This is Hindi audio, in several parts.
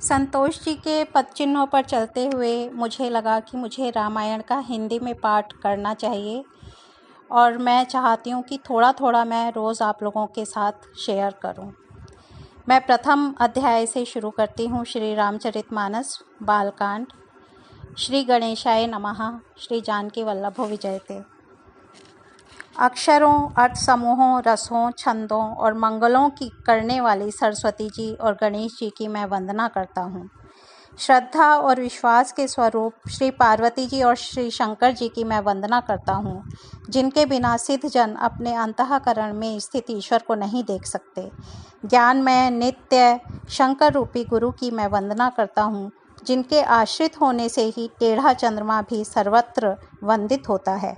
संतोष जी के पद चिन्हों पर चलते हुए मुझे लगा कि मुझे रामायण का हिंदी में पाठ करना चाहिए और मैं चाहती हूँ कि थोड़ा थोड़ा मैं रोज़ आप लोगों के साथ शेयर करूँ। मैं प्रथम अध्याय से शुरू करती हूँ। श्री रामचरितमानस बालकांड। श्री गणेशाय नमः। श्री जानकी वल्लभो विजयते। अक्षरों, अर्थ समूहों, रसों, छंदों और मंगलों की करने वाली सरस्वती जी और गणेश जी की मैं वंदना करता हूँ। श्रद्धा और विश्वास के स्वरूप श्री पार्वती जी और श्री शंकर जी की मैं वंदना करता हूँ, जिनके बिना सिद्ध जन अपने अंतःकरण में स्थित ईश्वर को नहीं देख सकते। ज्ञानमय नित्य शंकर रूपी गुरु की मैं वंदना करता हूँ, जिनके आश्रित होने से ही टेढ़ा चंद्रमा भी सर्वत्र वंदित होता है।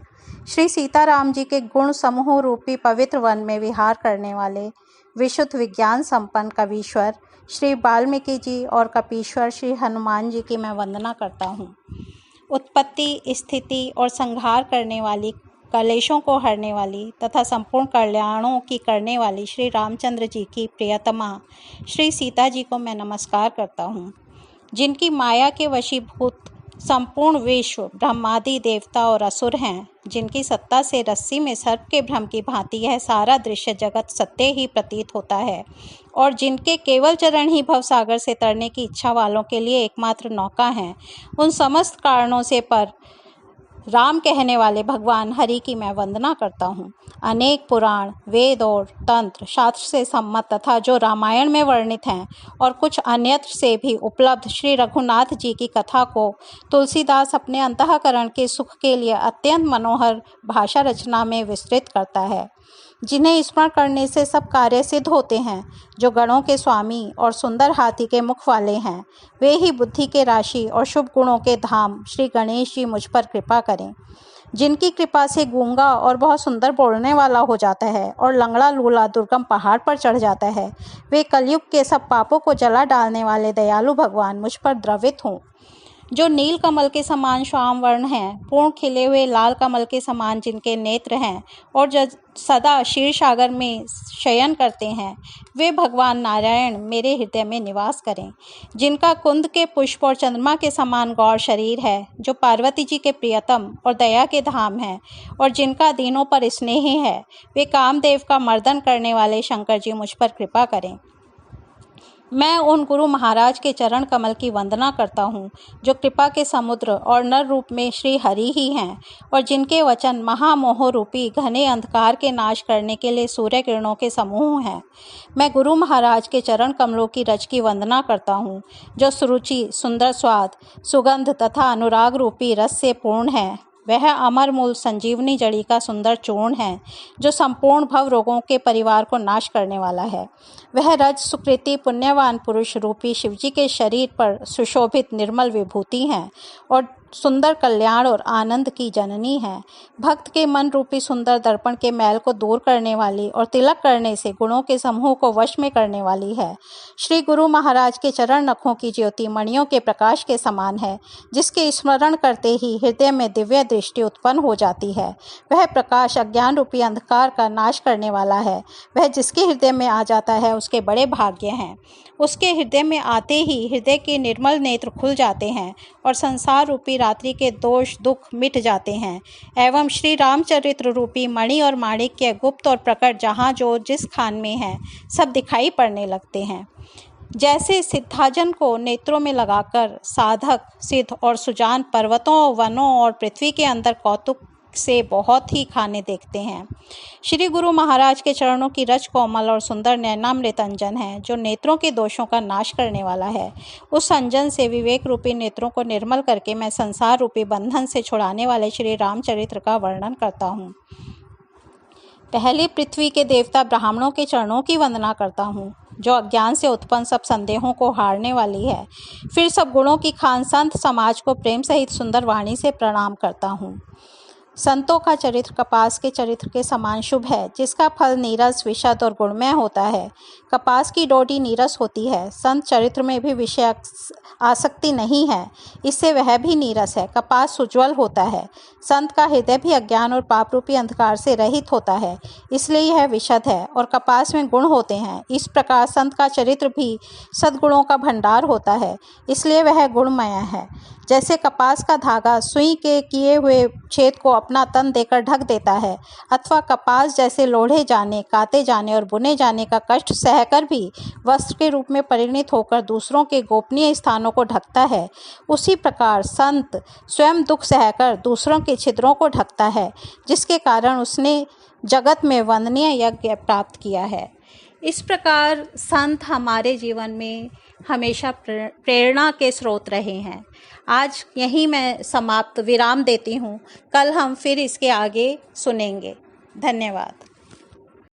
श्री सीताराम जी के गुण समूह रूपी पवित्र वन में विहार करने वाले विशुद्ध विज्ञान संपन्न कवीश्वर श्री वाल्मीकि जी और कपीश्वर श्री हनुमान जी की मैं वंदना करता हूँ। उत्पत्ति, स्थिति और संहार करने वाली, कलेशों को हरने वाली तथा संपूर्ण कल्याणों की करने वाली श्री रामचंद्र जी की प्रियतमा श्री सीता जी को मैं नमस्कार करता हूँ, जिनकी माया के वशीभूत संपूर्ण विश्व ब्रह्मादि देवता और असुर हैं, जिनकी सत्ता से रस्सी में सर्प के भ्रम की भांति यह सारा दृश्य जगत सत्य ही प्रतीत होता है, और जिनके केवल चरण ही भवसागर से तरने की इच्छा वालों के लिए एकमात्र नौका हैं। उन समस्त कारणों से पर राम कहने वाले भगवान हरि की मैं वंदना करता हूँ। अनेक पुराण, वेद और तंत्र शास्त्र से सम्मत तथा जो रामायण में वर्णित हैं और कुछ अन्यत्र से भी उपलब्ध श्री रघुनाथ जी की कथा को तुलसीदास अपने अंतःकरण के सुख के लिए अत्यंत मनोहर भाषा रचना में विस्तृत करता है, जिन्हें स्मरण करने से सब कार्य सिद्ध होते हैं। जो गणों के स्वामी और सुंदर हाथी के मुख वाले हैं, वे ही बुद्धि के राशि और शुभ गुणों के धाम श्री गणेश जी मुझ पर कृपा करें। जिनकी कृपा से गूंगा और बहुत सुंदर बोलने वाला हो जाता है और लंगड़ा लूला दुर्गम पहाड़ पर चढ़ जाता है, वे कलयुग के सब पापों को जला डालने वाले दयालु भगवान मुझ पर द्रवित हों। जो नील कमल के समान श्याम वर्ण हैं, पूर्ण खिले हुए लाल कमल के समान जिनके नेत्र हैं और जो सदा क्षीर सागर में शयन करते हैं, वे भगवान नारायण मेरे हृदय में निवास करें। जिनका कुंद के पुष्प और चंद्रमा के समान गौर शरीर है, जो पार्वती जी के प्रियतम और दया के धाम है, और जिनका दीनों पर स्नेह है, वे कामदेव का मर्दन करने वाले शंकर जी मुझ पर कृपा करें। मैं उन गुरु महाराज के चरण कमल की वंदना करता हूँ, जो कृपा के समुद्र और नर रूप में श्री हरि ही हैं, और जिनके वचन महामोह रूपी घने अंधकार के नाश करने के लिए सूर्य किरणों के समूह हैं। मैं गुरु महाराज के चरण कमलों की रज की वंदना करता हूँ, जो सुरुचि, सुंदर स्वाद, सुगंध तथा अनुराग रूपी रस से पूर्ण है। वह अमर मूल संजीवनी जड़ी का सुंदर चूर्ण है, जो संपूर्ण भव रोगों के परिवार को नाश करने वाला है। वह रज सुकृति पुण्यवान पुरुष रूपी शिवजी के शरीर पर सुशोभित निर्मल विभूति हैं और सुंदर कल्याण और आनंद की जननी है। भक्त के मन रूपी सुंदर दर्पण के मैल को दूर करने वाली और तिलक करने से गुणों के समूह को वश में करने वाली है। श्री गुरु महाराज के चरण नखों की ज्योति मणियों के प्रकाश के समान है, जिसके स्मरण करते ही हृदय में दिव्य दृष्टि उत्पन्न हो जाती है। वह प्रकाश अज्ञान रूपी अंधकार का नाश करने वाला है। वह जिसके हृदय में आ जाता है, उसके बड़े भाग्य हैं। उसके हृदय में आते ही हृदय के निर्मल नेत्र खुल जाते हैं और संसार रूपी रात्रि के दोष दुख मिट जाते हैं, एवं श्री रामचरित्र रूपी मणि और माणिक्य गुप्त और प्रकट जहाँ जो जिस खान में है, सब दिखाई पड़ने लगते हैं। जैसे सिद्धाजन को नेत्रों में लगाकर साधक सिद्ध और सुजान पर्वतों, वनों और पृथ्वी के अंदर कौतुक से बहुत ही खाने देखते हैं। श्री गुरु महाराज के चरणों की रज कोमल और सुंदर नैनामृत अंजन है, जो नेत्रों के दोषों का नाश करने वाला है। उस अंजन से विवेक रूपी नेत्रों को निर्मल करके मैं संसार रूपी बंधन से छुड़ाने वाले श्री रामचरित्र का वर्णन करता हूँ। पहले पृथ्वी के देवता ब्राह्मणों के चरणों की वंदना करता हूँ, जो अज्ञान से उत्पन्न सब संदेहों को हारने वाली है। फिर सब गुणों की खान संत समाज को प्रेम सहित सुंदर वाणी से प्रणाम करता हूँ। संतों का चरित्र कपास के चरित्र के समान शुभ है, जिसका फल नीरस, विशद और गुणमय होता है। कपास की डोडी नीरस होती है। संत चरित्र में भी विषय आसक्ति नहीं है, इससे वह भी नीरस है। कपास उज्ज्वल होता है। संत का हृदय भी अज्ञान और पाप रूपी अंधकार से रहित होता है, इसलिए यह विशद है। और कपास में गुण होते हैं। इस प्रकार संत का चरित्र भी सद्गुणों का भंडार होता है, इसलिए वह गुणमय है। जैसे कपास का धागा सुई के किए हुए छेद को अपना तन देकर ढक देता है, अथवा कपास जैसे लोढ़े जाने, काते जाने और बुने जाने का कष्ट सहकर भी वस्त्र के रूप में परिणित होकर दूसरों के गोपनीय स्थानों को ढकता है, उसी प्रकार संत स्वयं दुख सहकर दूसरों के छिद्रों को ढकता है, जिसके कारण उसने जगत में वंदनीय यज्ञ प्राप्त किया है। इस प्रकार संत हमारे जीवन में हमेशा प्रेरणा के स्रोत रहे हैं। आज यहीं मैं समाप्त विराम देती हूँ। कल हम फिर इसके आगे सुनेंगे। धन्यवाद।